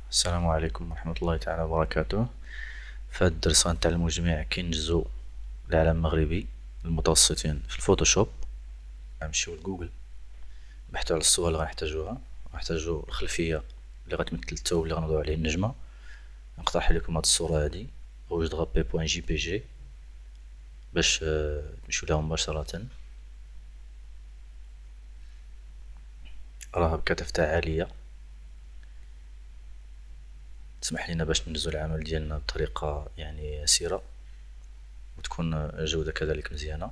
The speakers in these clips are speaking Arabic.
السلام عليكم ورحمة الله تعالى وبركاته. في هذا الدرس غنتعلمو جميع كينجزو العالم المغربي المتوسطين في الفوتوشوب. غنمشيو لجوجل، نبحثو على الصور اللي غنحتاجوها. غنحتاجو الخلفية اللي غتمثل الثوب اللي غنوضعو عليه النجمة. نقترح عليكم هاد الصورة هادي اوجد غابي بوان جي بي جي باش نمشيو ليها مباشرة. راها بكثافة عالية، تسمح لينا باش ننجزو العمل ديالنا بطريقة يعني يسيرة وتكون الجودة كذلك مزيانة.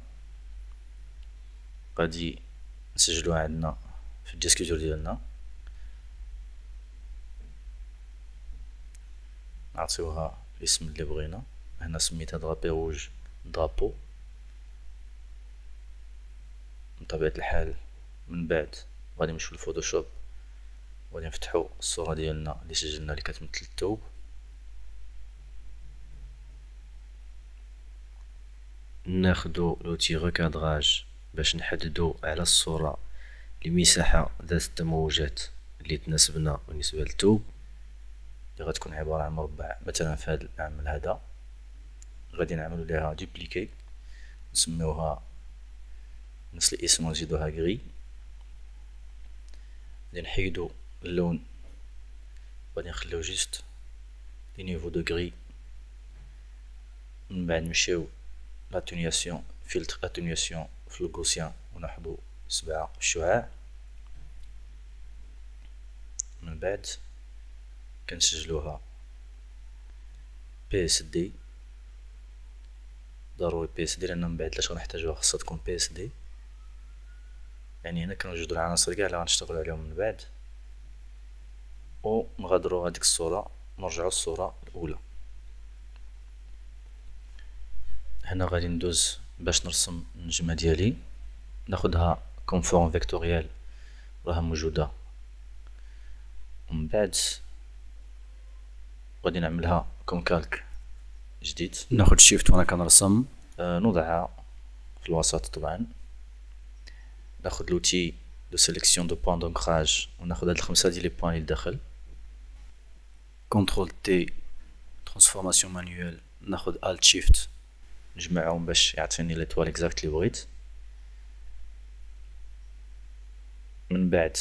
غادي نسجلوها عندنا في الديسكتور ديالنا، نعطيوها الاسم اللي بغينا. هنا سميتها درابي روج درابو بطبيعة الحال. من بعد غادي نمشيو للفوتوشوب وغادي نفتحو الصورة ديالنا اللي سجلنا اللي كتمثل الثوب. ناخدو لوتي ركادراج باش نحددو على الصورة المساحة ذات التموجات اللي تناسبنا بالنسبة للثوب، اللي غتكون عبارة عن مربع. مثلا في هذا العمل هذا غادي نعملو ليها دوبليكي، نسميوها نفس الاسم ونزيدوها غري. غادي نحيدو اللون، غادي نخليو جيست لي نيفو دو غري. من بعد نمشيو لاتونياسيون، فلتر اتونياسيون في الغوسيان وناخدو 7 شعاع. من بعد كنسجلوها بي اس دي، ضروري بي اس دي لان من بعد لاش غنحتاجوها خاصها تكون بي اس دي. يعني هنا كنوجدو العناصر كاع اللي غنشتغلو عليهم من بعد، و نغادرو هاديك الصورة نرجعو للصورة الاولى. هنا غادي ندوز باش نرسم النجمة ديالي، ناخدها كوم فورم فيكتوريال راها موجودة. ومن بعد غادي نعملها كوم كالك جديد، ناخد شيفت وانا كنرسم، نوضعها في الوسط طبعا. ناخد لوتي دو سيليكسيون دو بوان دونكراج وناخد هاد الخمسة ديال لي بوان اللي داخل. كونترول تي ترانسفورماسيون مانيوال، ناخد الت شيفت نجمعهم باش يعطيني ليطوال اكزاكت اللي بغيت. من بعد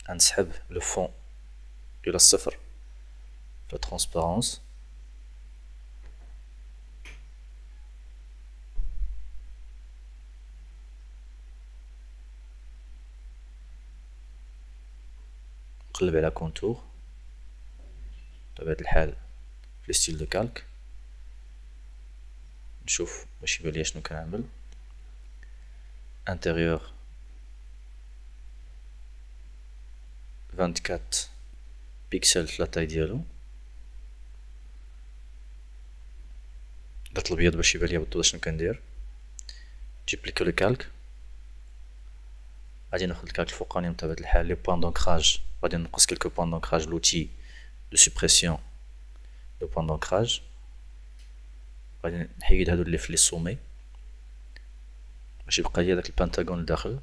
غنسحب لو فون الى الصفر في ترونسبارونس. نقلب على كونتور بطبيعة الحال في ستيل دو كالك، نشوف باش يبان ليا شنو كنعمل. انتيريور 24 بيكسل في لا تاي ديالو، درت الابيض باش يبان ليا بالضبط شنو كندير. جيبليكي لو كالك، غادي ناخد الكالك الفوقاني بطبيعة الحال لي بوان دونكراج، غادي نقص كلكو بوان دونكراج لوتي دو سوبريسيون دو بوان دونكراج. غادي نحيد هادو اللي في لي سومي باش يبقى ليا داك البانتاغون لداخل.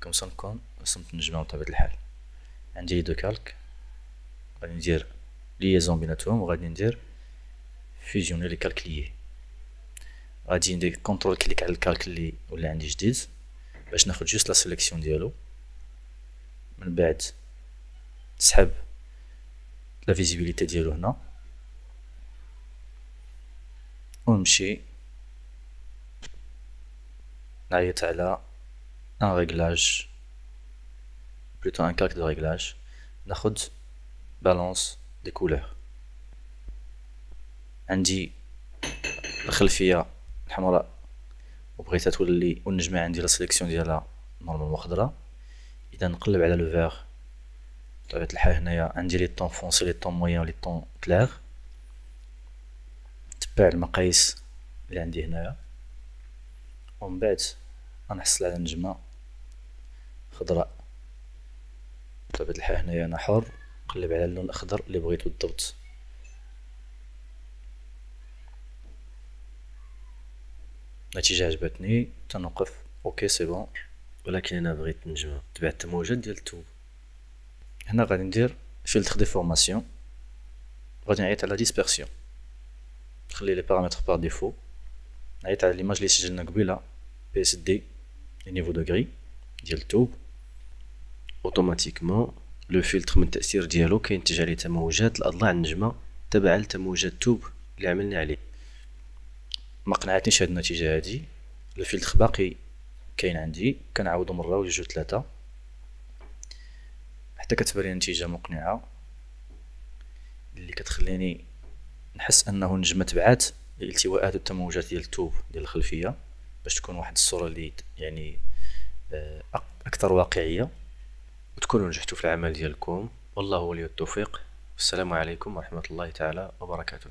كومسا نكون رسمت النجمة بطبيعة الحال. عندي لي دو كالك، غادي ندير ليزون بيناتهم وغادي ندير فيزيوني لي كالك ليي. غادي ندير كونترول كليك على الكالك اللي ولا عندي جديد باش ناخد جوست لا سيليكسيون ديالو. من بعد نسحب لا فيزيبيليتي ديالو هنا ونمشي نعيط على ان ريغلاج، بلوتو ان كالك دو ريغلاج. ناخد بالونس دي كولور. عندي الخلفية الحمراء وبغيتها تولي والنجمة عندي لا سيليكسيون ديالها نورمالمون خضرا، اذا نقلب على لو فيغ. بطبيعة الحال هنايا عندي لي طون فونسي لي طون مويان لي طون كلير. نتبع المقاييس اللي عندي هنايا ومن بعد غنحصل على نجمة خضراء. بطبيعة الحال هنايا انا حر نقلب على اللون الاخضر اللي بغيت بالضبط. النتيجة عجبتني تنوقف اوكي سي بون، ولكن انا بغيت نجمة تبع التموجات ديال الثوب. هنا غادي ندير فلتر ديفورماسيون، غادي نعيط على ديسبيرسيون، نخلي لي بارامتر بار ديفو، نعيط على ليماج لي سجلنا قبيله بي اس دي لي نيفو دو غري ديال الثوب. اوتوماتيكمون لو فلتر من التاثير ديالو كينتج عليه تموجات الاضلاع النجمه تبعا لتموجات الثوب اللي عملنا عليه. ما قنعتنيش هاد النتيجه هادي، الفلتر باقي كاين عندي، كنعاودو مره وجوج وثلاثه حتى كتبان لي نتيجه مقنعه اللي كتخليني نحس انه النجمه تبعات الالتواءات والتموجات ديال الثوب ديال الخلفيه، باش تكون واحد الصوره اللي يعني اكثر واقعيه، وتكونوا نجحتوا في العمل ديالكم. والله ولي التوفيق. السلام عليكم ورحمه الله تعالى وبركاته.